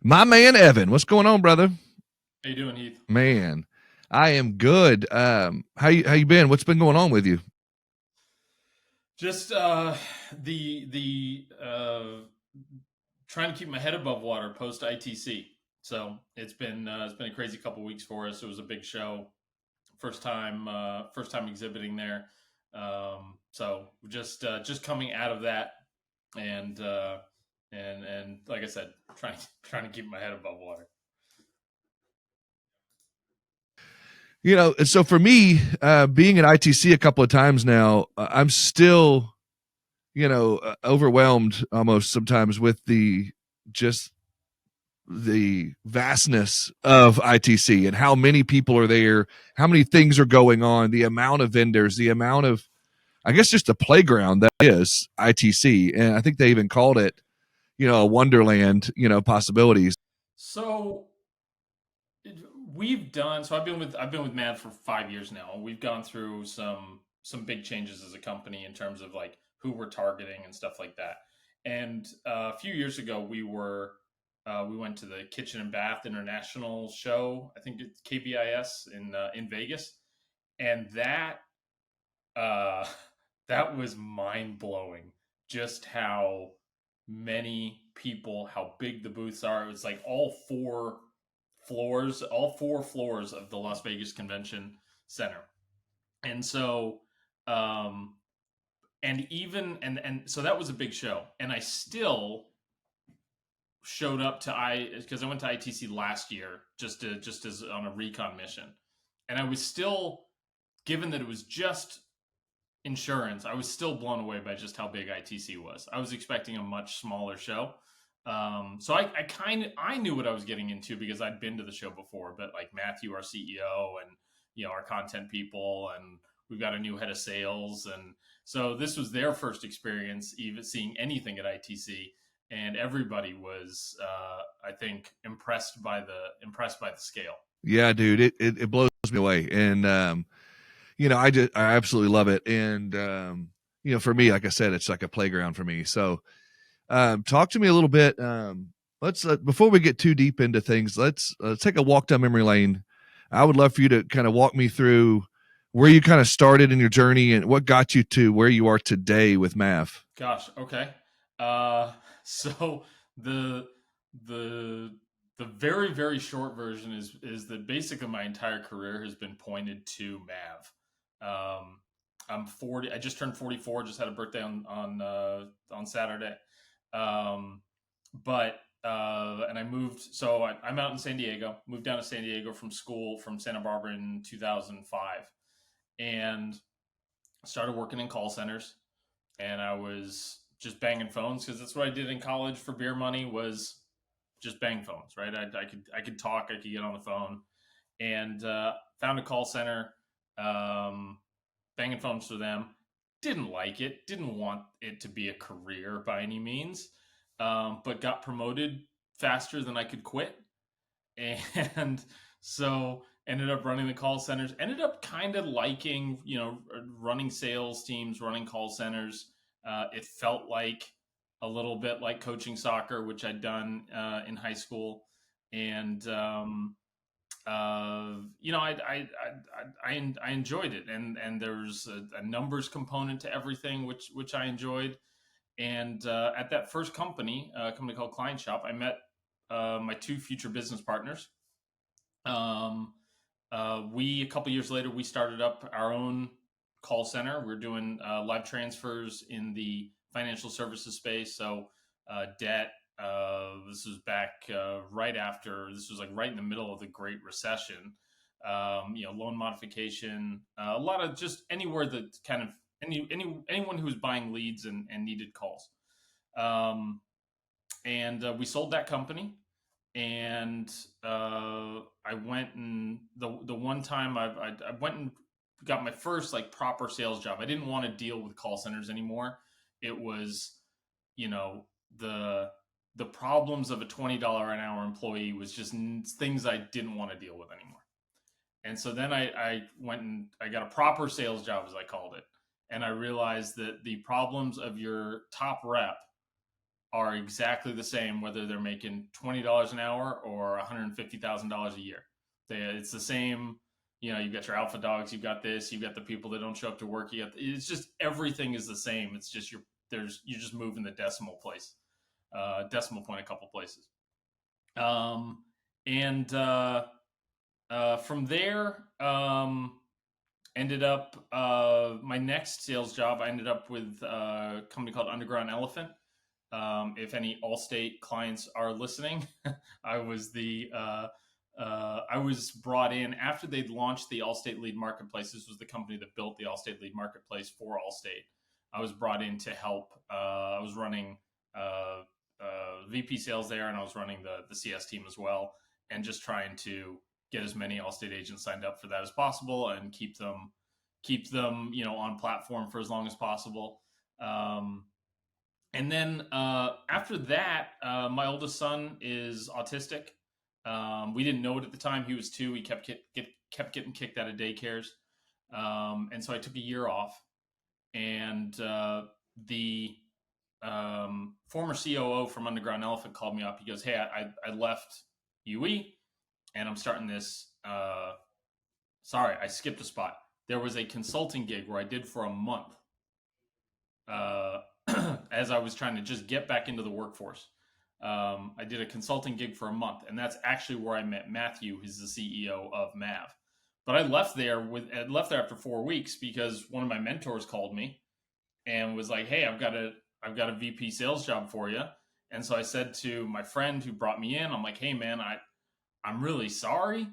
My man Evan, what's going on, brother? How you doing, Heath? Man, I am good. How you been? What's been going on with you? Just the trying to keep my head above water post ITC. So it's been a crazy couple weeks for us. It was a big show, first time exhibiting there. So just coming out of that and and like I said, trying to keep my head above water. So for me, being at ITC a couple of times now, I'm still, overwhelmed almost sometimes with just the vastness of ITC and how many people are there, how many things are going on, the amount of vendors, the amount of, I guess, just a playground that is ITC. And I think they even called it, a wonderland, possibilities. So we've done so I've been with Mav for 5 years now. We've gone through some big changes as a company in terms of like who we're targeting and stuff like that. And a few years ago, we went to the Kitchen and Bath International Show. I think it's KBIS in Vegas, and uh, that was mind blowing. Just how many people, how big the booths are. It was like all four floors of the Las Vegas Convention Center. And so, um, and even and so that was a big show. And I still showed up to I because I went to ITC last year just as on a recon mission, and I was still, given that it was just insurance, I was still blown away by just how big ITC was. I was expecting a much smaller show. So I knew what I was getting into because I'd been to the show before, but like Matthew, our CEO, and our content people, and we've got a new head of sales, and so this was their first experience even seeing anything at ITC, and everybody was, I think, impressed by the scale. Yeah, dude, it blows me away. And, I absolutely love it. And, for me, like I said, it's like a playground for me. So, talk to me a little bit. Let's before we get too deep into things, let's take a walk down memory lane. I would love for you to kind of walk me through where you kind of started in your journey and what got you to where you are today with Mav. Gosh, okay. Uh, so the the the very very short version is that basically my entire career has been pointed to Mav. I'm 40. I just turned 44. Just had a birthday on Saturday. Um, but and I moved. So I'm out in San Diego. Moved down to San Diego from school from Santa Barbara in 2005, and started working in call centers, and I was just banging phones because that's what I did in college for beer money, was just bang phones, right? I could talk, I could get on the phone, and found a call center, um, banging phones for them. Didn't like it, didn't want it to be a career by any means, but got promoted faster than I could quit, and so ended up running the call centers. Ended up kind of liking, running sales teams, running call centers. It felt like a little bit like coaching soccer, which I'd done in high school, and I enjoyed it, and there's a numbers component to everything, which I enjoyed. And at that first company, a company called Client Shop, I met my two future business partners. Um, we A couple years later, we started up our own call center. We're doing live transfers in the financial services space. So debt. This was back right after. This was like right in the middle of the Great Recession. Loan modification. A lot of just anywhere that kind of anyone who was buying leads and needed calls. Um, and we sold that company, and I went, and the one time I went and got my first like proper sales job. I didn't want to deal with call centers anymore. It was, you know, the the problems of a $20 an hour employee was just things I didn't want to deal with anymore. And so then I went and I got a proper sales job, as I called it, and I realized that the problems of your top rep are exactly the same, whether they're making $20 an hour or $150,000 a year. It's the same. You've got your alpha dogs, you've got this, you've got the people that don't show up to work. It's just everything is the same. It's just you're just moving the decimal point a couple places. And from there, ended up my next sales job. I ended up with a company called Underground Elephant. If any Allstate clients are listening, I was brought in after they'd launched the Allstate Lead Marketplace. This was the company that built the Allstate Lead Marketplace for Allstate. I was brought in to help. I was running VP sales there, and I was running the CS team as well, and just trying to get as many Allstate agents signed up for that as possible and keep them on platform for as long as possible. And then after that, my oldest son is autistic. We didn't know it at the time. He was 2. He kept getting kicked out of daycares. And so I took a year off. And the former COO from Underground Elephant called me up. He goes, "Hey, I left UE and I'm starting this. Sorry, I skipped a spot. There was a consulting gig where I did for a month as I was trying to just get back into the workforce. I did a consulting gig for a month, and that's actually where I met Matthew, who's the CEO of Mav. But I left there after 4 weeks because one of my mentors called me and was like, "Hey, I've got a VP sales job for you." And so I said to my friend who brought me in, I'm like, "Hey, man, I'm really sorry.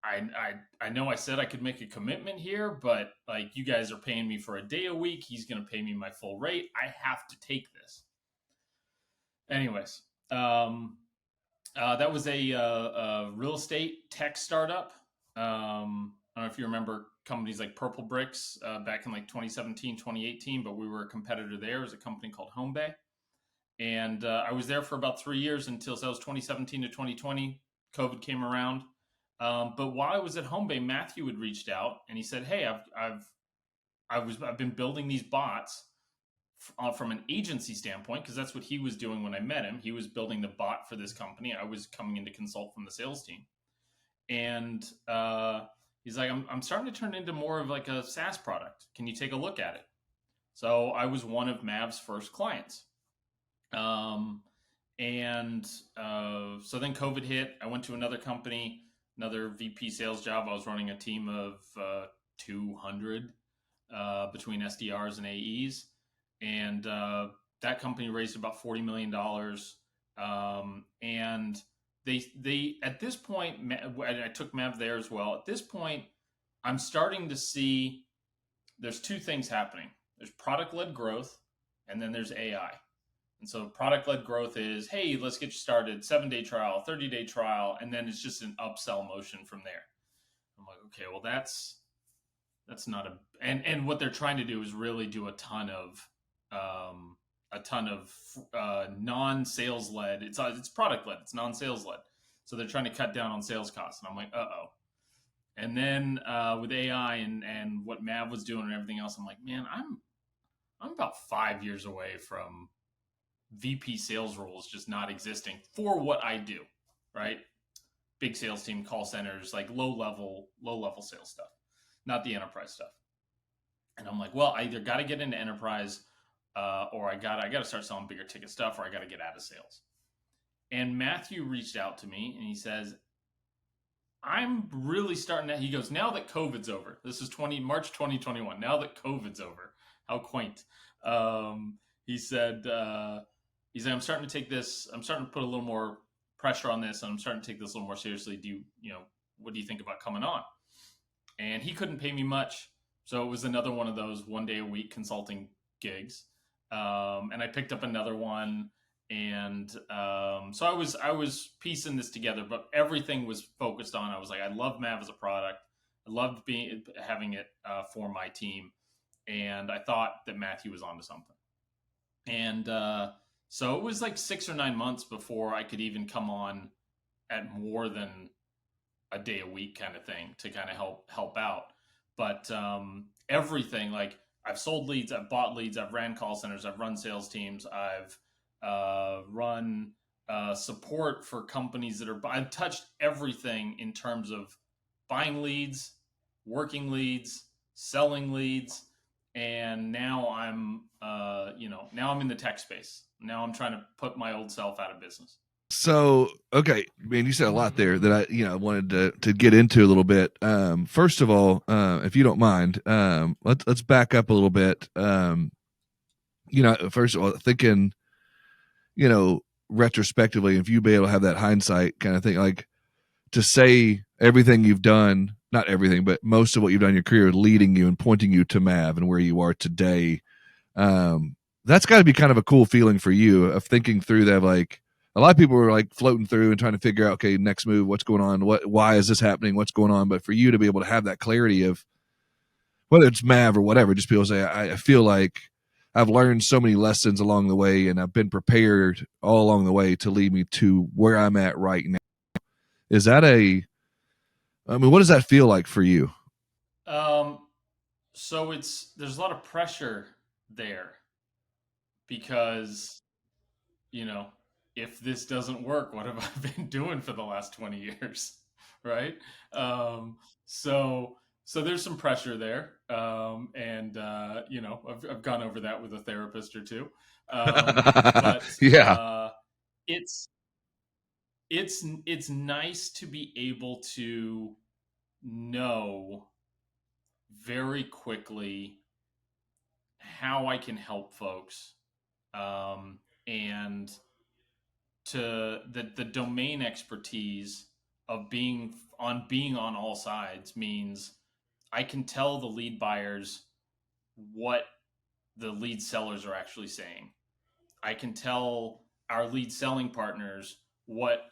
I know I said I could make a commitment here, but like you guys are paying me for a day a week. He's going to pay me my full rate. I have to take this." Anyways, that was a real estate tech startup. I don't know if you remember companies like Purple Bricks back in like 2017, 2018, but we were a competitor there. It was a company called Home Bay. And I was there for about 3 years until that was 2017 to 2020. COVID came around. But while I was at Home Bay, Matthew had reached out and he said, "Hey, I've been building these bots from an agency standpoint," because that's what he was doing when I met him. He was building the bot for this company. I was coming in to consult from the sales team. And he's like, I'm starting to turn into more of like a SaaS product. Can you take a look at it? So I was one of Mav's first clients. So then COVID hit. I went to another company, another VP sales job. I was running a team of 200 between SDRs and AEs. And that company raised about $40 million. And they at this point, I took Mav there as well. At this point, I'm starting to see there's 2 things happening. There's product-led growth, and then there's AI. And so product-led growth is, hey, let's get you started, 7-day trial, 30-day trial, and then it's just an upsell motion from there. I'm like, okay, well that's not and what they're trying to do is really do a ton of non-sales led. It's product led. It's non-sales led. So they're trying to cut down on sales costs. And I'm like, uh-oh. And then with AI and what Mav was doing and everything else, I'm like, man, I'm about 5 years away from VP sales roles just not existing for what I do, right? Big sales team, call centers, like low level sales stuff, not the enterprise stuff. And I'm like, well, I either got to get into enterprise or I got to start selling bigger ticket stuff, or I got to get out of sales. And Matthew reached out to me and he says, I'm really starting to, he goes, now that COVID's over, this is March 2021, now that COVID's over, how quaint. He said, I'm starting to take this, I'm starting to put a little more pressure on this, and I'm starting to take this a little more seriously. What do you think about coming on? And he couldn't pay me much. So it was another one of those 1 day a week consulting gigs. And I picked up another one. And so I was piecing this together, but everything was focused on, I was like, I love Mav as a product. I loved having it for my team. And I thought that Matthew was onto something. And so it was like 6 or 9 months before I could even come on at more than a day a week kind of thing to kind of help out. But everything, like I've sold leads, I've bought leads, I've ran call centers, I've run sales teams, I've run support for companies that are. I've touched everything in terms of buying leads, working leads, selling leads, and now now I'm in the tech space. Now I'm trying to put my old self out of business. So, okay, man, you said a lot there that I wanted to get into a little bit. First of all, if you don't mind, let's back up a little bit. First of all, thinking, you know, retrospectively, if you be able to have that hindsight kind of thing, like to say everything you've done, not everything, but most of what you've done in your career, leading you and pointing you to Mav and where you are today. That's got to be kind of a cool feeling for you of thinking through that. Like a lot of people are like floating through and trying to figure out, okay, next move, what's going on, why is this happening, what's going on. But for you to be able to have that clarity of whether it's Mav or whatever, just people say, I feel like I've learned so many lessons along the way, and I've been prepared all along the way to lead me to where I'm at right now. Is that what does that feel like for you? Um, so there's a lot of pressure there because you know, if this doesn't work, what have I been doing for the last 20 years? Right. Um, so, so there's some pressure there. I've gone over that with a therapist or two. But Yeah, it's, it's nice to be able to know very quickly how I can help folks. And to the domain expertise of being on all sides means I can tell the lead buyers what the lead sellers are actually saying. I can tell our lead selling partners what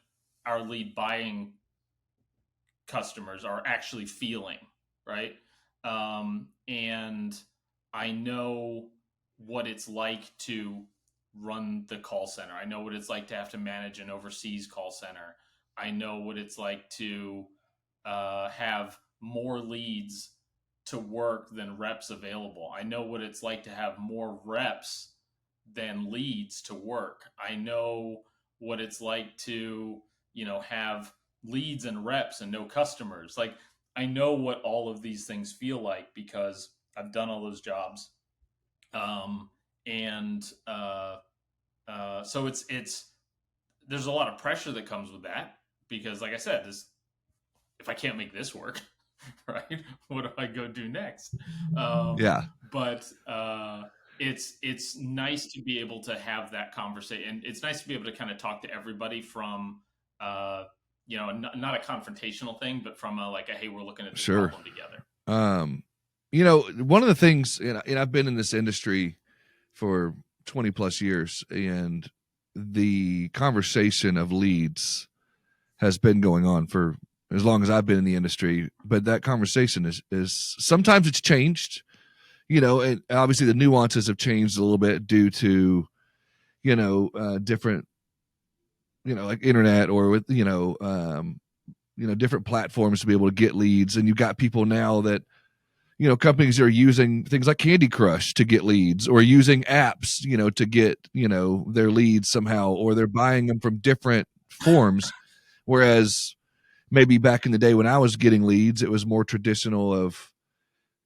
our lead buying customers are actually feeling, right? And I know what it's like to run the call center. I know what it's like to have to manage an overseas call center. I know what it's like to have more leads to work than reps available. I know what it's like to have more reps than leads to work. I know what it's like to, have leads and reps and no customers. Like I know what all of these things feel like because I've done all those jobs. Um, and so it's there's a lot of pressure that comes with that because, like I said, this if I can't make this work, right, what do I go do next? Um, yeah, but it's nice to be able to have that conversation, and it's nice to be able to kind of talk to everybody from uh, not a confrontational thing, but from a hey, we're looking at this sure. problem together. Um, one of the things, and I've been in this industry for 20 plus years, and the conversation of leads has been going on for as long as I've been in the industry. But that conversation is sometimes it's changed, and obviously the nuances have changed a little bit due to, different, like internet or with, different platforms to be able to get leads. And you've got people now that, companies are using things like Candy Crush to get leads or using apps, to get, their leads somehow, or they're buying them from different forms. Whereas maybe back in the day when I was getting leads, it was more traditional of,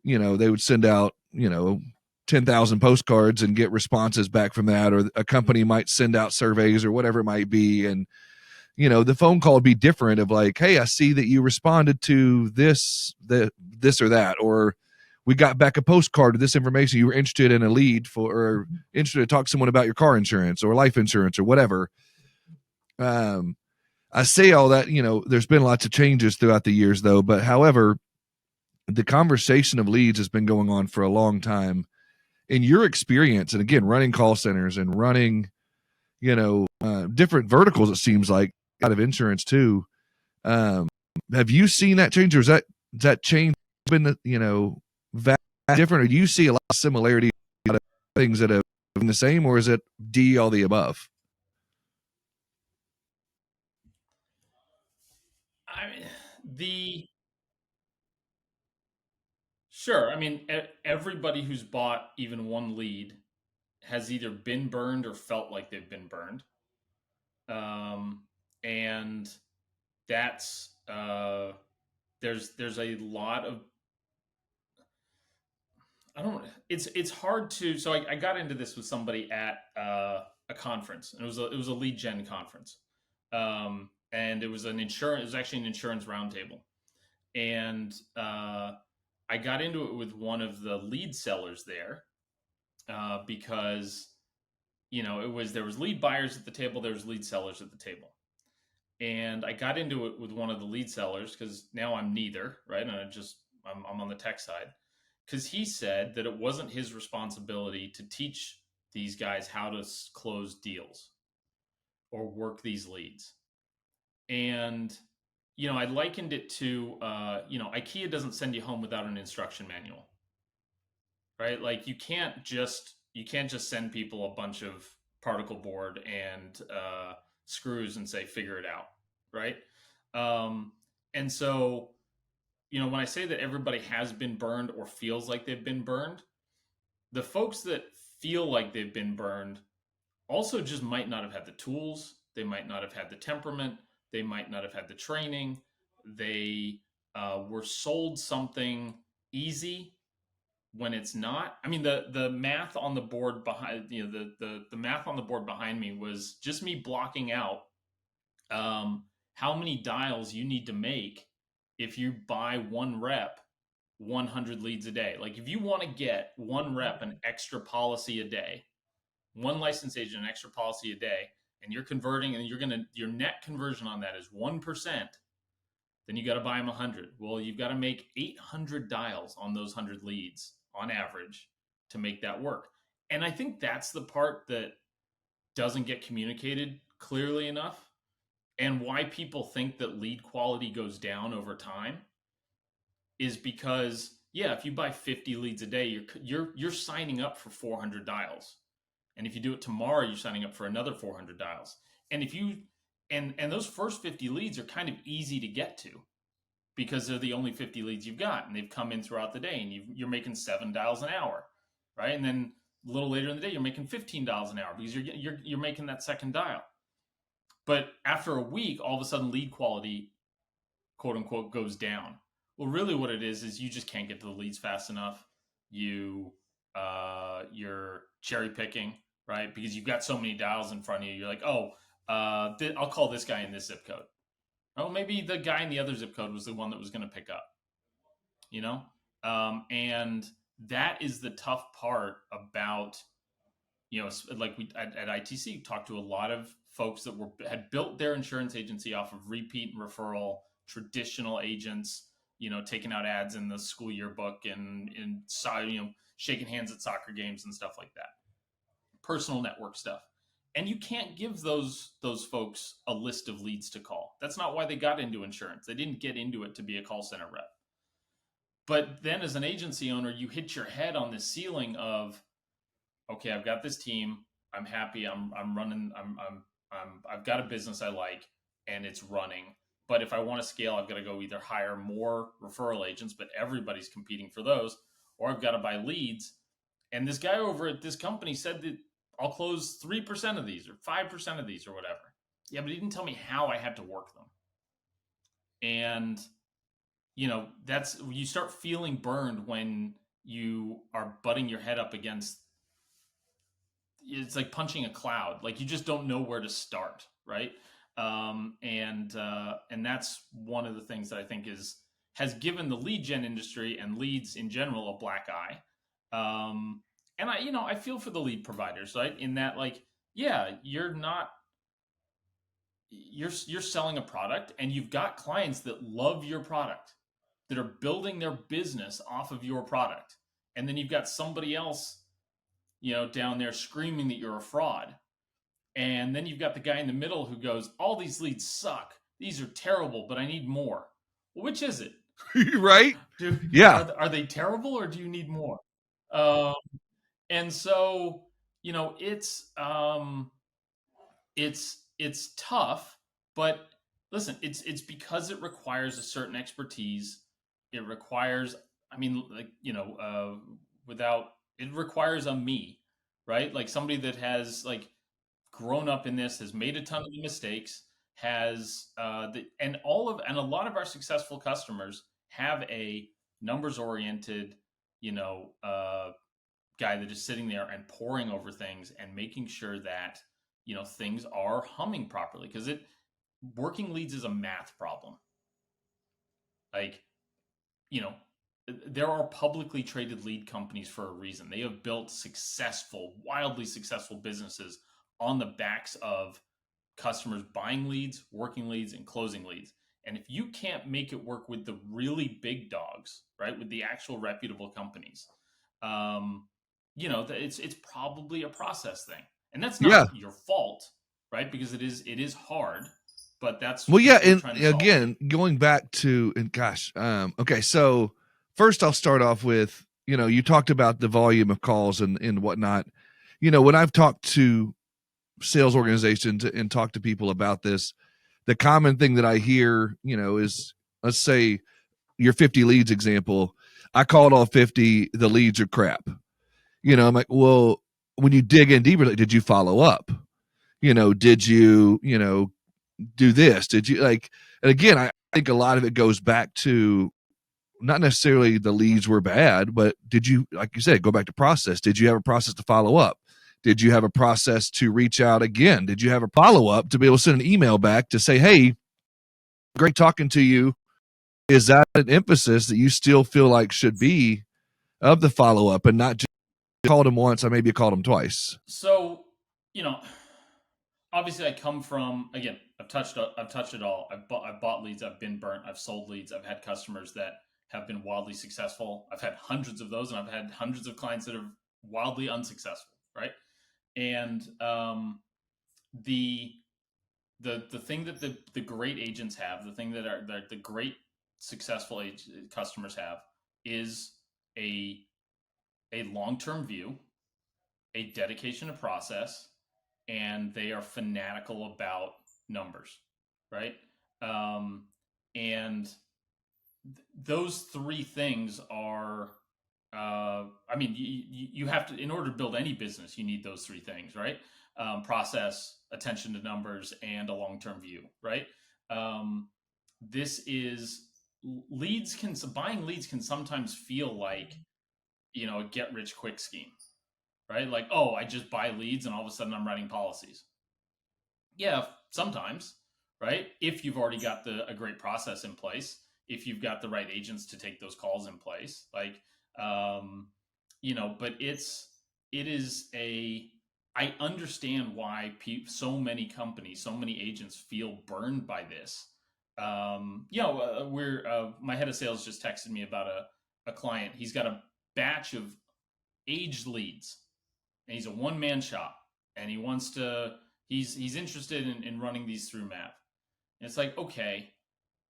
they would send out, 10,000 postcards and get responses back from that, or a company might send out surveys or whatever it might be. And, the phone call would be different of like, hey, I see that you responded to this or that, or we got back a postcard with this information. You were interested in a lead or interested to talk to someone about your car insurance or life insurance or whatever. Um, I say all that, there's been lots of changes throughout the years though, but however, the conversation of leads has been going on for a long time. In your experience, and again, running call centers and running, different verticals, it seems like out of insurance too. Um, have you seen that change, or is that change been, that different, or do you see a lot of similarity, a lot of things that have been the same, or is it D all the above? I mean, the sure. I mean, everybody who's bought even one lead has either been burned or felt like they've been burned. And that's there's a lot of, I don't, it's hard to, so I got into this with somebody at a conference, and it was a lead gen conference. And it was it was actually an insurance roundtable. And I got into it with one of the lead sellers there, because there was lead buyers at the table, there was lead sellers at the table. And I got into it with one of the lead sellers because now I'm neither, right? And I'm on the tech side, because he said that it wasn't his responsibility to teach these guys how to close deals or work these leads. And I likened it to IKEA doesn't send you home without an instruction manual, right? Like you can't just send people a bunch of particle board and screws and say figure it out, right? And so when I say that everybody has been burned or feels like they've been burned, the folks that feel like they've been burned also just might not have had the tools. They might not have had the temperament. They might not have had the training. They were sold something easy when it's not. I mean, the math on the board behind the math on the board behind me was just me blocking out how many dials you need to make if you buy one rep 100 leads a day. Like if you want to get one rep an extra policy a day, one licensed agent an extra policy a day, and you're converting, and your net conversion on that is 1%, then you got to buy them 100. Well, you've got to make 800 dials on those 100 leads on average to make that work. And I think that's the part that doesn't get communicated clearly enough, and why people think that lead quality goes down over time is because, yeah, if you buy 50 leads a day, you're signing up for 400 dials. And if you do it tomorrow, you're signing up for another 400 dials. And if you and those first 50 leads are kind of easy to get to because they're the only 50 leads you've got, and they've come in throughout the day, and you're making 7 dials an hour, right? And then a little later in the day, you're making 15 dials an hour because you're making that second dial. But after a week, all of a sudden, lead quality, quote unquote, goes down. Well, really, what it is you just can't get to the leads fast enough. You're cherry picking, right? Because you've got so many dials in front of you. You're like, I'll call this guy in this zip code. Oh, maybe the guy in the other zip code was the one that was going to pick up, and that is the tough part about, like we at ITC talked to a lot of folks that had built their insurance agency off of repeat and referral, traditional agents, taking out ads in the school yearbook and shaking hands at soccer games and stuff like that, personal network stuff. And you can't give those folks a list of leads to call. That's not why they got into insurance. They didn't get into it to be a call center rep. But then as an agency owner, you hit your head on the ceiling of, okay, I've got this team. I'm happy. I'm running. I've got a business I like, and it's running. But if I want to scale, I've got to go either hire more referral agents, but everybody's competing for those, or I've got to buy leads. And this guy over at this company said that I'll close 3% of these or 5% of these or whatever. Yeah, but he didn't tell me how I had to work them. And, that's, you start feeling burned when you are butting your head up against, it's like punching a cloud. Like you just don't know where to start, right? And that's one of the things that I think has given the lead gen industry and leads in general a black eye. And I feel for the lead providers, right? In that, like, yeah, you're selling a product, and you've got clients that love your product, that are building their business off of your product. And then you've got somebody else, down there screaming that you're a fraud. And then you've got the guy in the middle who goes, all these leads suck. These are terrible, but I need more. Well, which is it? Right? Yeah. Are they terrible, or do you need more? And so, it's tough, but listen, it's because it requires a certain expertise. It requires, it requires a me. right? Like somebody that has like grown up in this, has made a ton of mistakes, has and a lot of our successful customers have a numbers oriented, guy that is sitting there and poring over things and making sure that things are humming properly, because it working leads is a math problem. Like, you know, there are publicly traded lead companies for a reason. They have built successful, wildly successful businesses on the backs of customers buying leads, working leads, and closing leads. And if you can't make it work with the really big dogs, right, with the actual reputable companies, um, it's probably a process thing, and that's Yeah. not your fault, right? Because it is hard, but that's Well, yeah, what we're and trying to solve. again, going back to and gosh, okay, so first I'll start off with you talked about the volume of calls and whatnot. When I've talked to sales organizations and talked to people about this, the common thing that I hear, is let's say your 50 leads example. I called all 50, the leads are crap. I'm like, well, when you dig in deeper, like, did you follow up? Did you do this? Did you like, and again, I think a lot of it goes back to not necessarily the leads were bad, but did you, like you said, go back to process? Did you have a process to follow up? Did you have a process to reach out again? Did you have a follow up to be able to send an email back to say, hey, great talking to you? Is that an emphasis that you still feel like should be of the follow up and not just called them once, I maybe called them twice? So, you know, obviously I come from, again, I've touched it all. I've bought leads, I've been burnt, I've sold leads, I've had customers that have been wildly successful. I've had hundreds of those, and I've had hundreds of clients that are wildly unsuccessful, right? And the the thing that the great agents have, the thing that are the great successful customers have, is a long term view, a dedication to process, and they are fanatical about numbers, right? Um, and those three things are, I mean, you have to, in order to build any business, you need those three things, right? Process, attention to numbers, and a long term view, right? Um, this is buying leads can sometimes feel like, a get rich quick scheme, right? Like, oh, I just buy leads and all of a sudden I'm writing policies. Yeah, sometimes, right? If you've already got a great process in place, if you've got the right agents to take those calls in place, like, um, but it is a. I understand why so many companies, so many agents feel burned by this. We're my head of sales just texted me about a client. He's got a batch of aged leads, and he's a one man shop, and he wants to. He's interested in running these through Mav. And it's like, okay,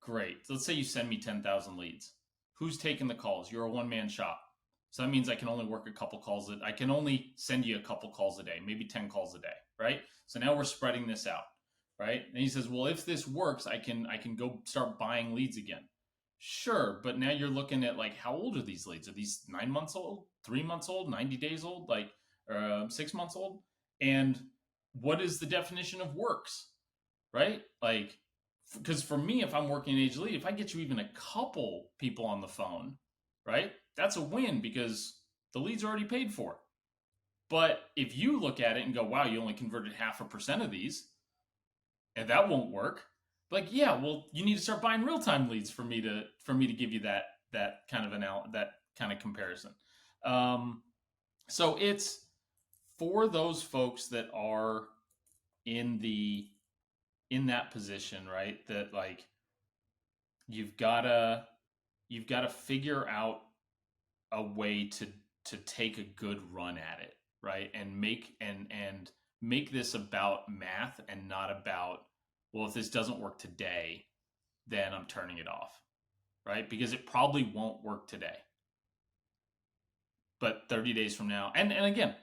great. Let's say you send me 10,000 leads. Who's taking the calls? You're a one man shop. So that means I can only work a couple calls. I can only send you a couple calls a day, maybe 10 calls a day, right? So now we're spreading this out, right? And he says, well, if this works, I can go start buying leads again. Sure, but now you're looking at like, how old are these leads? Are these 9 months old, 3 months old, 90 days old, like 6 months old? And what is the definition of works, right? Like, because for me, if I'm working an age lead, if I get you even a couple people on the phone, right, that's a win because the lead's already paid for. But if you look at it and go, wow, you only converted 0.5% of these, and that won't work. Like, yeah, well, you need to start buying real time leads for me to give you that kind of that kind of comparison. Um, so it's for those folks that are in the in that position, right? That like you've gotta you've got to figure out a way to take a good run at it, right? And make this about math and not about, well, if this doesn't work today, then I'm turning it off, right? Because it probably won't work today, but 30 days from now, and again,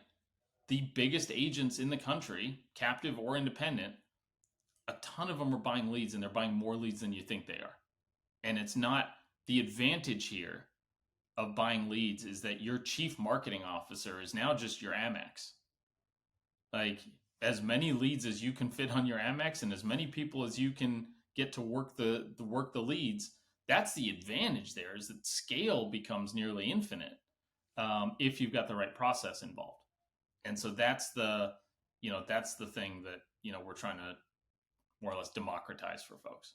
the biggest agents in the country, captive or independent, a ton of them are buying leads, and they're buying more leads than you think they are. And it's not the advantage here of buying leads is that your chief marketing officer is now just your Amex. Like as many leads as you can fit on your Amex and as many people as you can get to work the leads. That's the advantage there, is that scale becomes nearly infinite if you've got the right process involved. And so that's the thing that we're trying to more or less democratize for folks.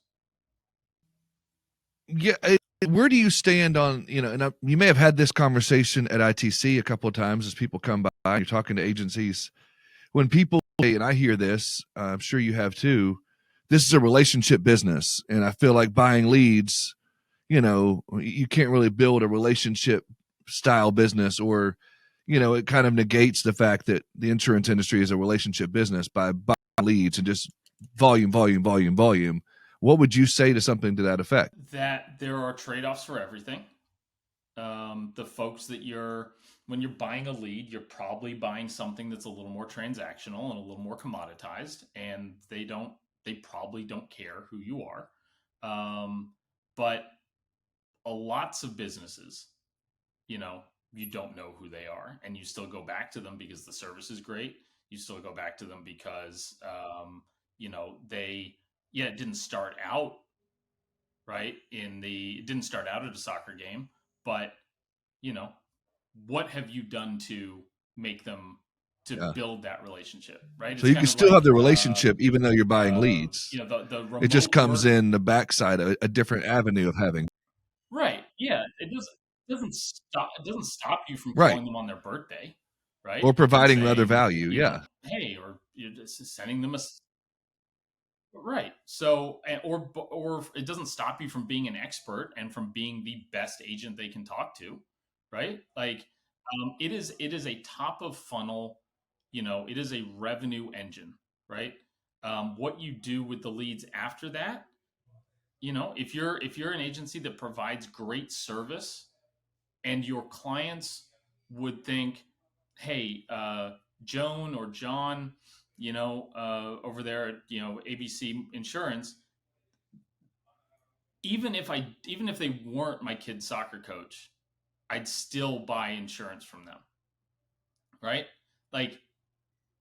Yeah. Where do you stand on, and you may have had this conversation at ITC a couple of times as people come by and you're talking to agencies. When people say, and I hear this, I'm sure you have too, this is a relationship business. And I feel like buying leads, you can't really build a relationship style business, or, it kind of negates the fact that the insurance industry is a relationship business by buying leads and just volume, volume, volume, volume. What would you say to something to that effect? That there are trade-offs for everything. The folks that when you're buying a lead, you're probably buying something that's a little more transactional and a little more commoditized, and they probably don't care who you are. But lots of businesses, you don't know who they are, and you still go back to them because the service is great. You still go back to them because, it didn't start out right it didn't start out at a soccer game, but you know, what have you done to make them to Yeah. build that relationship, right? So It's you kind can of still have like the relationship even though you're buying leads. the It just remote comes work. in the backside, a different avenue of having. Right. Yeah. It doesn't stop you from Right. calling them on their birthday, right? Or And providing other saying, value. Yeah. hey, or you're just sending them a right. So, or it doesn't stop you from being an expert and from being the best agent they can talk to, right? Like, it is a top of funnel, it is a revenue engine, right? What you do with the leads after that, if you're an agency that provides great service and your clients would think, hey, Joan or John, over there at ABC Insurance, even if they weren't my kid's soccer coach, I'd still buy insurance from them, right? Like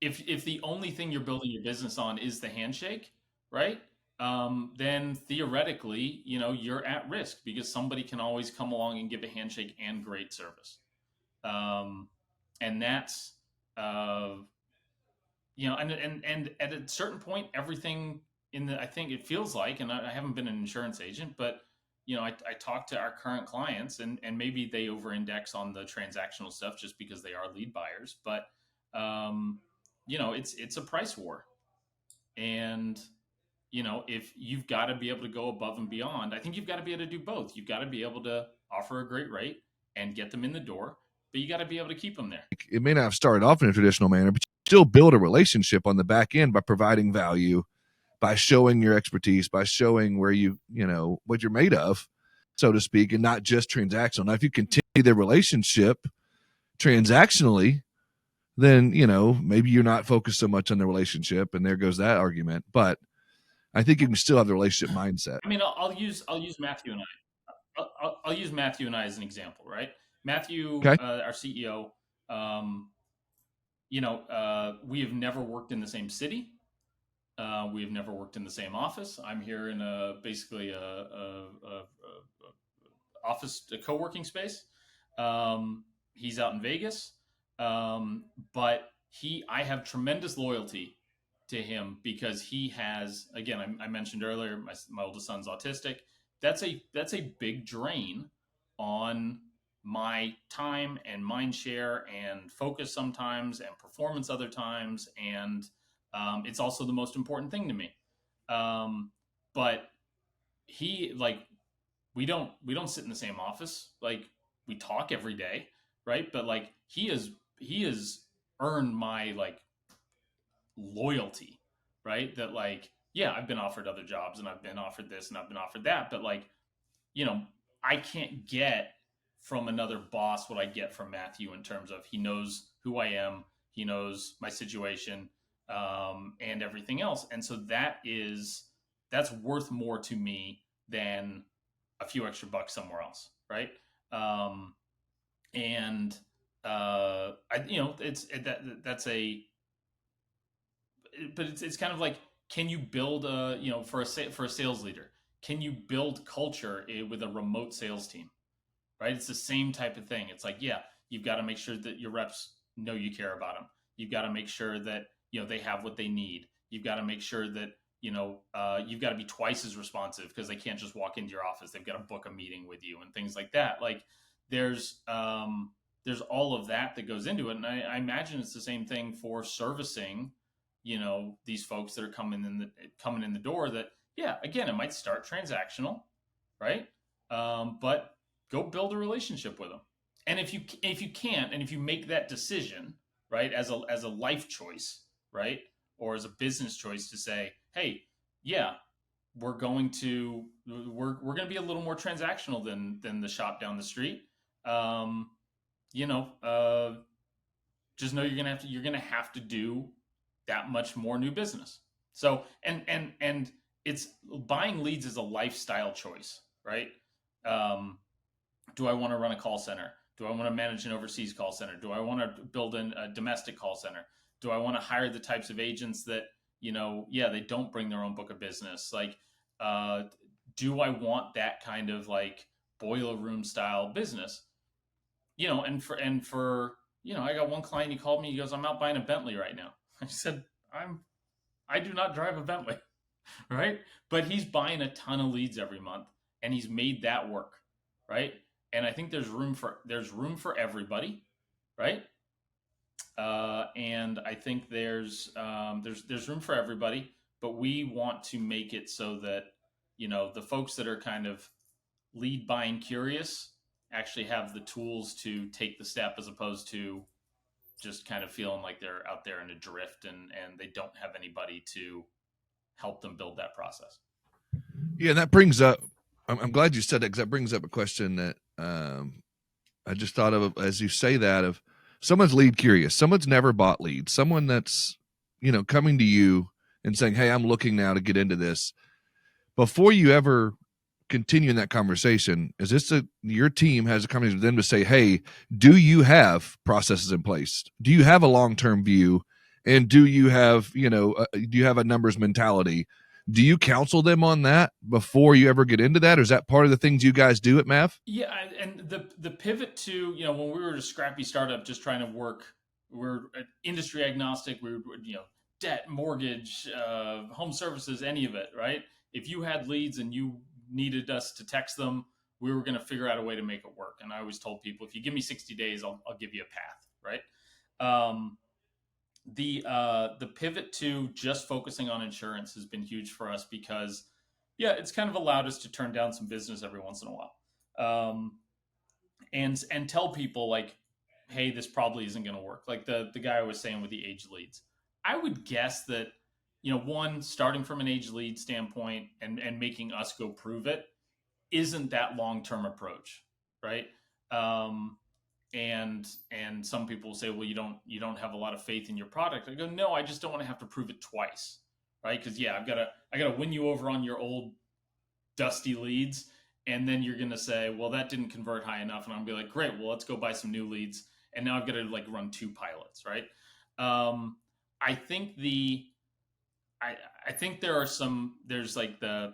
if the only thing you're building your business on is the handshake, right? Then theoretically, you're at risk because somebody can always come along and give a handshake and great service. Um, and that's uh, and at a certain point, everything I think it feels like, and I haven't been an insurance agent, but I talk to our current clients, and maybe they over index on the transactional stuff just because they are lead buyers, but it's a price war. And if you've got to be able to go above and beyond, I think you've got to be able to do both. You've got to be able to offer a great rate and get them in the door, but you got to be able to keep them there. It may not have started off in a traditional manner, but you still build a relationship on the back end by providing value, by showing your expertise, by showing where what you're made of, so to speak, and not just transactional. Now, if you continue the relationship transactionally, then, maybe you're not focused so much on the relationship, and there goes that argument. But I think you can still have the relationship mindset. I mean, I'll use Matthew and I'll use Matthew and I as an example, right? Matthew, Okay. our CEO, we have never worked in the same city. We have never worked in the same office. I'm here in basically a office, a co-working space. He's out in Vegas, but I have tremendous loyalty to him because he has, again, I mentioned earlier, my oldest son's autistic. That's a big drain on my time and mind share and focus sometimes and performance other times, and it's also the most important thing to me. But he like we don't sit in the same office. Like we talk every day, right? But like he has earned my like loyalty, right? That like yeah, I've been offered other jobs and I've been offered this and I've been offered that, but like you know, I can't get from another boss what I get from Matthew in terms of he knows who I am, he knows my situation, and everything else. And so that's worth more to me than a few extra bucks somewhere else, right? Um, and I, you know, that's a but it's kind of like, can you build a, for a sales leader, can you build culture with a remote sales team, right? It's the same type of thing. It's like, yeah, you've got to make sure that your reps know you care about them. You've got to make sure that, they have what they need. You've got to make sure that, you've got to be twice as responsive, because they can't just walk into your office. They've got to book a meeting with you and things like that. Like, there's all of that goes into it. And I imagine it's the same thing for servicing, these folks that are coming in the door, that, yeah, again, it might start transactional, right? But go build a relationship with them. And if you can't, and if you make that decision, right, as a life choice, right, or as a business choice, to say, hey, yeah, we're going to be a little more transactional than the shop down the street. Um, you know, just know you're gonna have to do that much more new business. So, and it's, buying leads is a lifestyle choice, right? Um, do I want to run a call center? Do I want to manage an overseas call center? Do I want to build a domestic call center? Do I want to hire the types of agents that, yeah, they don't bring their own book of business? Like, do I want that kind of like boiler room style business? And for I got one client, he called me, he goes, I'm out buying a Bentley right now. I said, I do not drive a Bentley, right? But he's buying a ton of leads every month, and he's made that work, right? And I think there's room for everybody, right? And I think there's room for everybody, but we want to make it so that the folks that are kind of lead buying curious actually have the tools to take the step, as opposed to just kind of feeling like they're out there in a drift, and they don't have anybody to help them build that process. Yeah, that brings up, I'm glad you said that, because that brings up a question that I just thought of as you say that, of someone's lead curious, someone's never bought leads, someone that's, coming to you and saying, hey, I'm looking now to get into this. Before you ever continue in that conversation, is this your team has a conversation with them to say, hey, do you have processes in place? Do you have a long-term view? And do you have, do you have a numbers mentality? Do you counsel them on that before you ever get into that? Or is that part of the things you guys do at Mav? Yeah, and the pivot to, when we were a scrappy startup just trying to work, we're industry agnostic. We were, debt, mortgage, home services, any of it, right? If you had leads and you needed us to text them, we were going to figure out a way to make it work. And I always told people, if you give me 60 days, I'll give you a path, right? The pivot to just focusing on insurance has been huge for us, because, yeah, it's kind of allowed us to turn down some business every once in a while, and tell people, like, hey, this probably isn't going to work. Like the guy I was saying with the age leads, I would guess that, one, starting from an age lead standpoint and making us go prove it isn't that long-term approach, right? And some people say, well, you don't have a lot of faith in your product. I go, no, I just don't want to have to prove it twice, right? Because, yeah, I gotta win you over on your old dusty leads, and then you're gonna say, well, that didn't convert high enough, and I'm gonna be like, great, well, let's go buy some new leads, and now I've got to like run 2 pilots, right? I think I think there's like the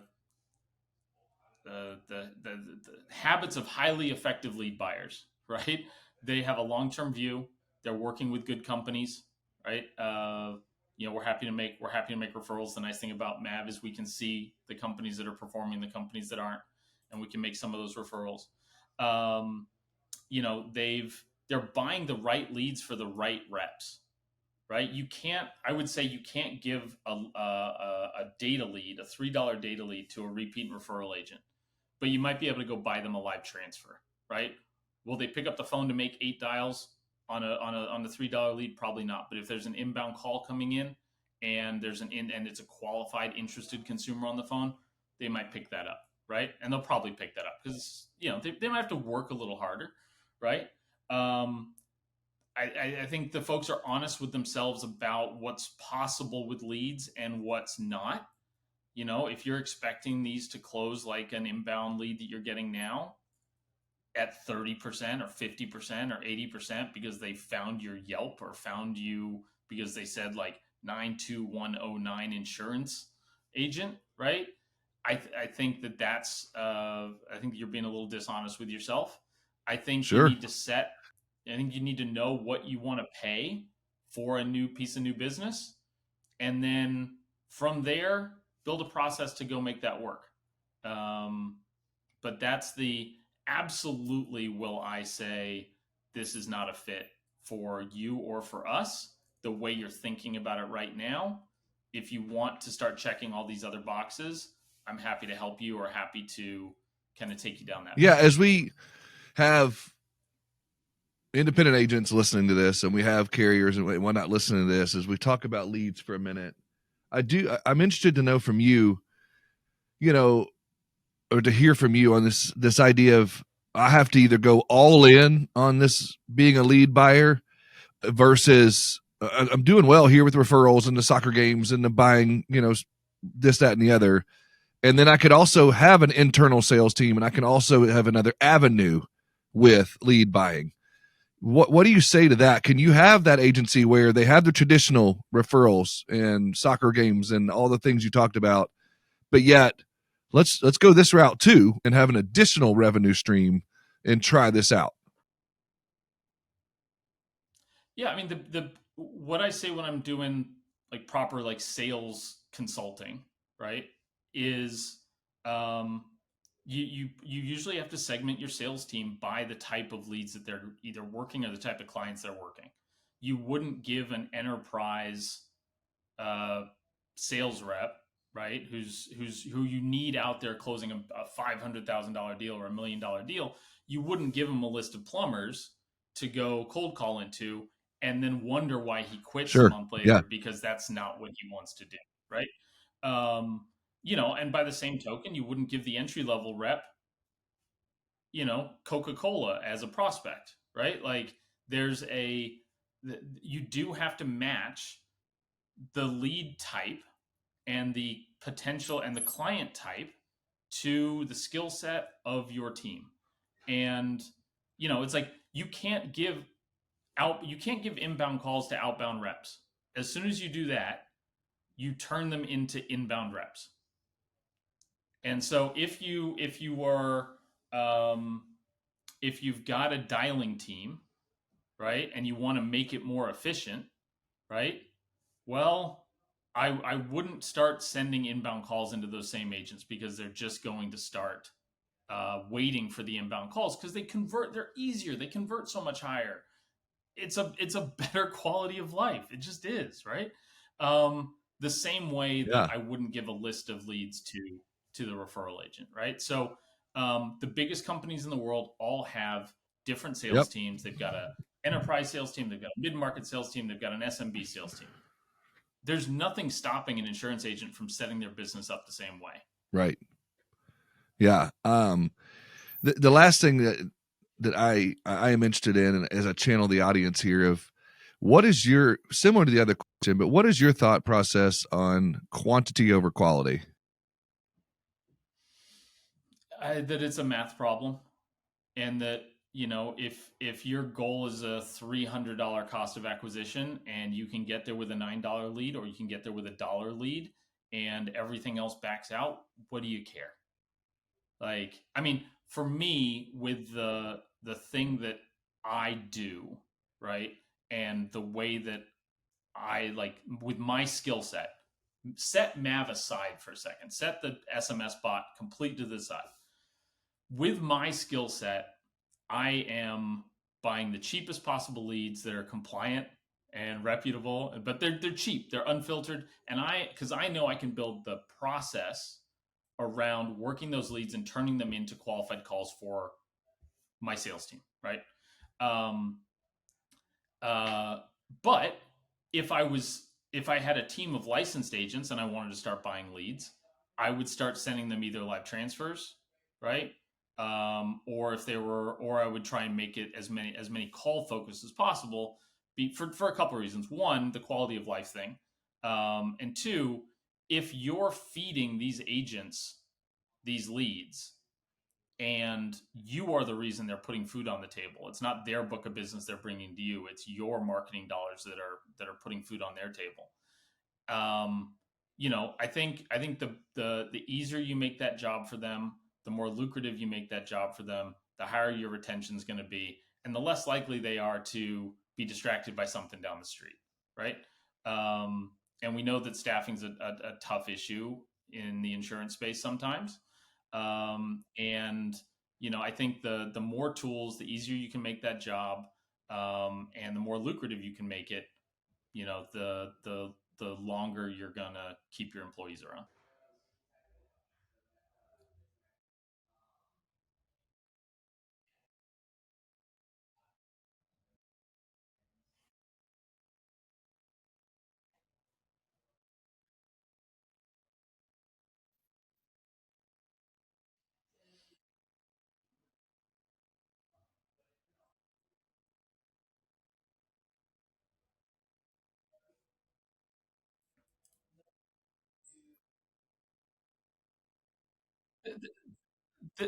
habits of highly effective lead buyers, right? They have a long-term view. They're working with good companies, right? We're happy to make referrals. The nice thing about Mav is we can see the companies that are performing, the companies that aren't, and we can make some of those referrals. They're buying the right leads for the right reps, right? I would say you can't give a data lead, a $3 data lead, to a repeat referral agent, but you might be able to go buy them a live transfer, right? Will they pick up the phone to make 8 dials on the $3 lead? Probably not. But if there's an inbound call coming in, and and it's a qualified, interested consumer on the phone, they might pick that up, right? And they'll probably pick that up because they might have to work a little harder, right? I think the folks are honest with themselves about what's possible with leads and what's not. If you're expecting these to close like an inbound lead that you're getting now at 30% or 50% or 80% because they found your Yelp, or found you because they said, like, 92109 insurance agent, right? I think that's I think you're being a little dishonest with yourself. I think you Sure. need to set. I think you need to know what you want to pay for a new piece of new business, and then from there build a process to go make that work. Um, but that's the absolutely will I say this is not a fit for you or for us the way you're thinking about it right now. If you want to start checking all these other boxes, I'm happy to help you or happy to kind of take you down that Yeah, path. as we have independent agents listening to this and we have carriers and whatnot listening to this, as we talk about leads for a minute, I'm interested to know from you, or to hear from you on this idea of, I have to either go all in on this being a lead buyer versus I'm doing well here with referrals and the soccer games and the buying, this, that, and the other. And then I could also have an internal sales team, and I can also have another avenue with lead buying. What do you say to that? Can you have that agency where they have the traditional referrals and soccer games and all the things you talked about, but yet let's go this route too and have an additional revenue stream and try this out? Yeah, I mean the what I say when I'm doing like proper like sales consulting, right, is um you usually have to segment your sales team by the type of leads that they're either working or the type of clients they're working. You wouldn't give an enterprise uh, sales rep, right? Who you need out there closing a $500,000 deal or $1 million deal. You wouldn't give him a list of plumbers to go cold call into, and then wonder why he quits a Sure. month Yeah. later because that's not what he wants to do, right? Um, and by the same token, you wouldn't give the entry level rep, Coca-Cola as a prospect, right? Like there's you do have to match the lead type and the potential and the client type to the skill set of your team. And it's like you can't give inbound calls to outbound reps. As soon as you do that, you turn them into inbound reps. And so um, if you've got a dialing team, right, and you want to make it more efficient, right? Well, I wouldn't start sending inbound calls into those same agents because they're just going to start waiting for the inbound calls because they convert. They're easier. They convert so much higher. It's a better quality of life. It just is, right? The same way that Yeah. I wouldn't give a list of leads to the referral agent, right? So the biggest companies in the world all have different sales Yep. teams. They've got a enterprise sales team. They've got a mid-market sales team. They've got an SMB sales team. There's nothing stopping an insurance agent from setting their business up the same way. Right. Yeah. The last thing that I am interested in, and as I channel the audience here, of what is your, similar to the other question, but what is your thought process on quantity over quality? That it's a math problem, and that if your goal is a $300 cost of acquisition and you can get there with a $9 lead, or you can get there with a dollar lead, and everything else backs out, what do you care? Like, I mean, for me, with the thing that I do, right, and the way that I like with my skill set Mav aside for a second, set the SMS bot complete to the side. With my skill set, I am buying the cheapest possible leads that are compliant and reputable, but they're cheap, they're unfiltered, and because I know I can build the process around working those leads and turning them into qualified calls for my sales team, right? Um, uh, but if I had a team of licensed agents and I wanted to start buying leads, I would start sending them either live transfers, right? Or I would try and make it as many call focused as possible, for a couple of reasons. One, the quality of life thing, and two, if you're feeding these agents these leads and you are the reason they're putting food on the table, it's not their book of business they're bringing to you, it's your marketing dollars that are putting food on their table. um, I think the easier you make that job for them, the more lucrative you make that job for them, the higher your retention is going to be, and the less likely they are to be distracted by something down the street, right? Um, and we know that staffing's a tough issue in the insurance space sometimes. And I think the more tools, the easier you can make that job, and the more lucrative you can make it, the longer you're gonna keep your employees around.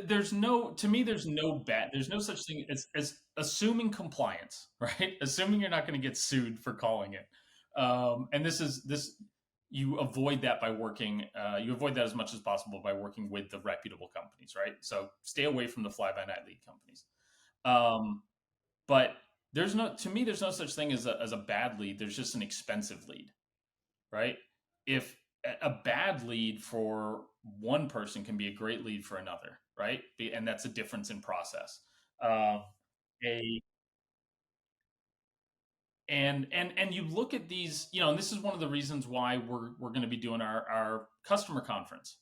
There's no To me, there's no such thing as assuming compliance, right? Assuming you're not going to get sued for calling it. And this you avoid that by working you avoid that as much as possible by working with the reputable companies, right? So stay away from the fly by night lead companies. um, but there's no such thing as a bad lead. There's just an expensive lead, right? If a bad lead for one person can be a great lead for another, right? And that's a difference in process. Uh, a and you look at these, and this is one of the reasons why we're going to be doing our customer conference,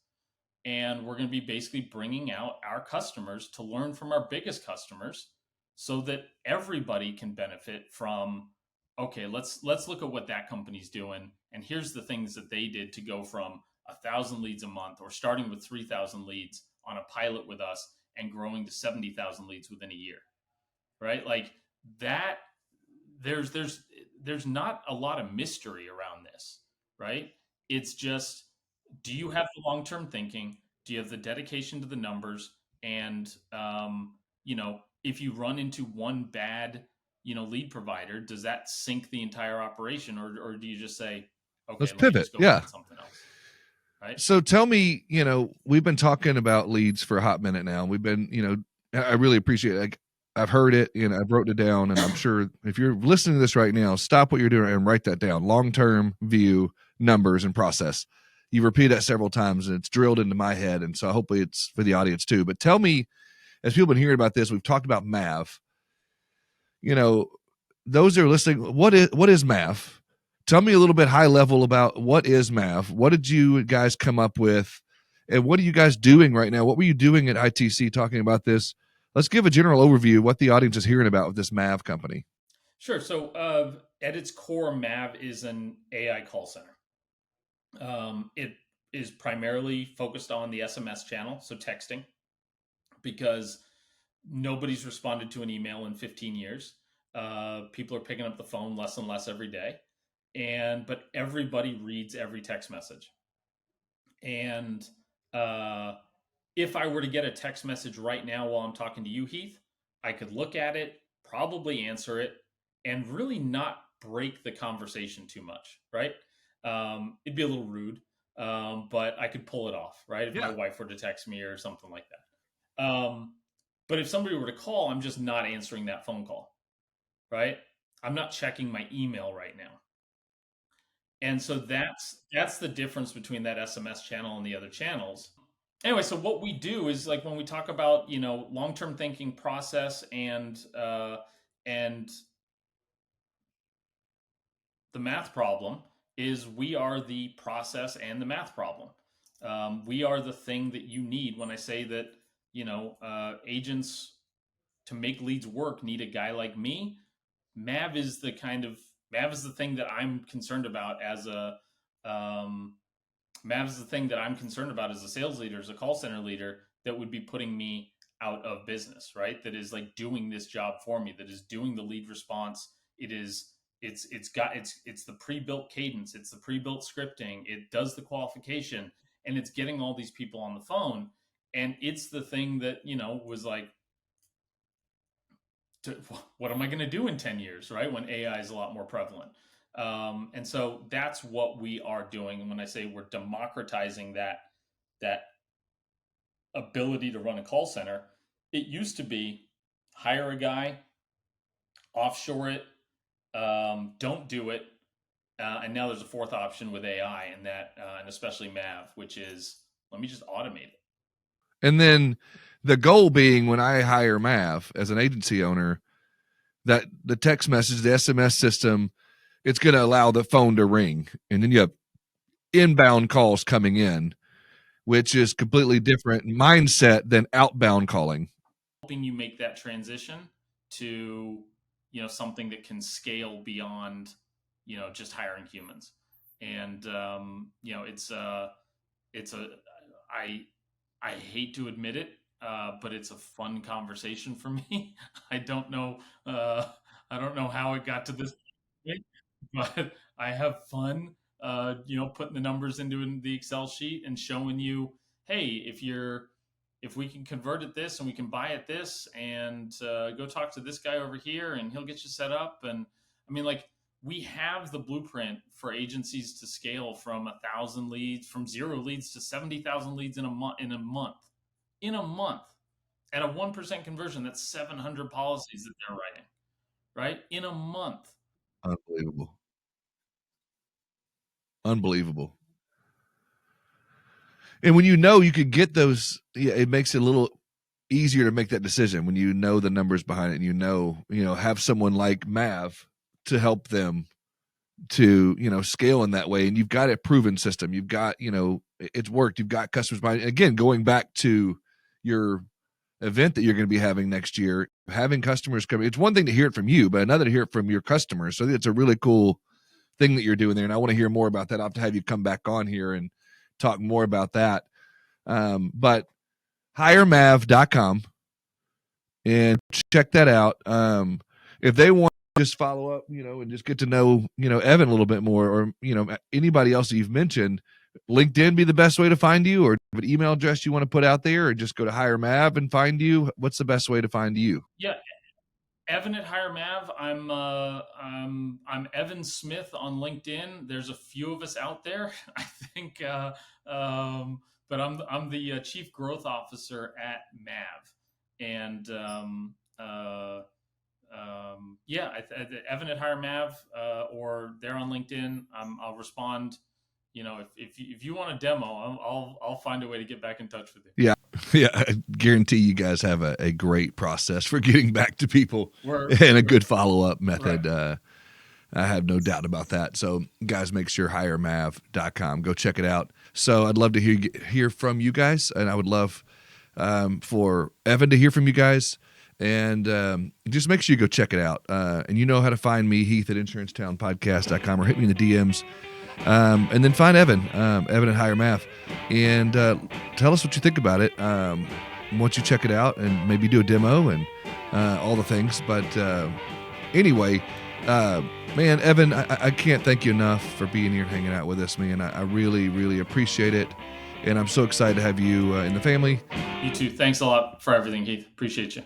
and we're going to be basically bringing out our customers to learn from our biggest customers so that everybody can benefit from. Okay, let's look at what that company's doing, and here's the things that they did to go from 1,000 leads a month, or starting with 3,000 leads on a pilot with us, and growing to 70,000 leads within a year, right? Like that. There's not a lot of mystery around this, right? It's just, do you have the long term thinking? Do you have the dedication to the numbers? And if you run into one bad lead provider, does that sink the entire operation, or do you just say, okay, Let's let me pivot. just go Yeah. find something else, right? So tell me, we've been talking about leads for a hot minute now. We've been, I really appreciate it. Like, I've heard it and I've wrote it down, and I'm sure if you're listening to this right now, stop what you're doing and write that down. Long-term view, numbers, and process. You repeat that several times and it's drilled into my head. And so hopefully it's for the audience too. But tell me, as people have been hearing about this, we've talked about Mav. You know, those that are listening, what is Mav? Tell me a little bit high level about what is Mav. What did you guys come up with, and what are you guys doing right now? What were you doing at ITC talking about this? Let's give a general overview of what the audience is hearing about with this Mav company. Sure. So, at its core, Mav is an AI call center. It is primarily focused on the SMS channel, so texting, because nobody's responded to an email in 15 years. People are picking up the phone less and less every day, but everybody reads every text message. And uh, if I were to get a text message right now while I'm talking to you, Heath, I could look at it, probably answer it, and really not break the conversation too much, right? It'd be a little rude, but I could pull it off, right? If my Yeah. wife were to text me or something like that. But if somebody were to call, I'm just not answering that phone call, right? I'm not checking my email right now. And so that's the difference between that SMS channel and the other channels. Anyway, so what we do is, like, when we talk about long-term thinking, process, and the math problem, is we are the process and the math problem. We are the thing that you need. When I say that, agents, to make leads work, need a guy like me, Mav is the kind of Mav is the thing that I'm concerned about as a um, Mav is the thing that I'm concerned about as a sales leader, as a call center leader, that would be putting me out of business, right? That is, like, doing this job for me, that is doing the lead response. It's the pre-built cadence, it's the pre-built scripting, it does the qualification, and it's getting all these people on the phone. And it's the thing that, was like, to, what am I going to do in 10 years, right? When AI is a lot more prevalent. And so that's what we are doing. And when I say we're democratizing that ability to run a call center, it used to be hire a guy, offshore it, don't do it, and now there's a fourth option with AI, and and especially Mav, which is let me just automate it. And then the goal being, when I hire Mav as an agency owner, that the text message, the SMS system, it's going to allow the phone to ring, and then you have inbound calls coming in, which is completely different mindset than outbound calling. Helping you make that transition to something that can scale beyond just hiring humans. And it's a I hate to admit it, but it's a fun conversation for me. I don't know. I don't know how it got to this point, but I have fun. Putting the numbers into the Excel sheet and showing you, hey, if we can convert at this and we can buy at this, and go talk to this guy over here, and he'll get you set up. And I mean, like, we have the blueprint for agencies to scale from 1,000 leads, from 0 leads to 70,000 leads in a month. In a month, at a 1% conversion, that's 700 policies that they're writing, right? In a month. Unbelievable. Unbelievable. And when you could get those, it makes it a little easier to make that decision when you know the numbers behind it, and have someone like Mav to help them to scale in that way. And you've got a proven system, you've got it's worked, you've got customers buying. Again, going back to your event that you're going to be having next year, having customers come, it's one thing to hear it from you, but another to hear it from your customers. So it's a really cool thing that you're doing there, and I want to hear more about that. I'll have to have you come back on here and talk more about that. But hiremav.com and check that out. If they want to just follow up, and just get to know, Evan a little bit more, or, anybody else that you've mentioned, LinkedIn be the best way to find you, or an email address you want to put out there, or just go to Hire Mav and find you? What's the best way to find you? Yeah, Evan at Hire Mav. I'm Evan Smith on LinkedIn. There's a few of us out there, I think, but I'm the Chief Growth Officer at Mav, and Evan at Hire Mav, or they're on LinkedIn. I'll respond. If you want a demo, I'll find a way to get back in touch with you. Yeah. Yeah, I guarantee you guys have a great process for getting back to people and a good follow-up method. Right. I have no doubt about that. So, guys, make sure hiremav.com. Go check it out. So I'd love to hear from you guys, and I would love for Evan to hear from you guys. And just make sure you go check it out. And you know how to find me, Heath at insurancetownpodcast.com, or hit me in the DMs. And then find Evan at Hire Mav, and tell us what you think about it once you check it out, and maybe do a demo and all the things. But anyway, man, Evan, I can't thank you enough for being here and hanging out with us, man. I really, really appreciate it, and I'm so excited to have you in the family. You too. Thanks a lot for everything, Heath. Appreciate you.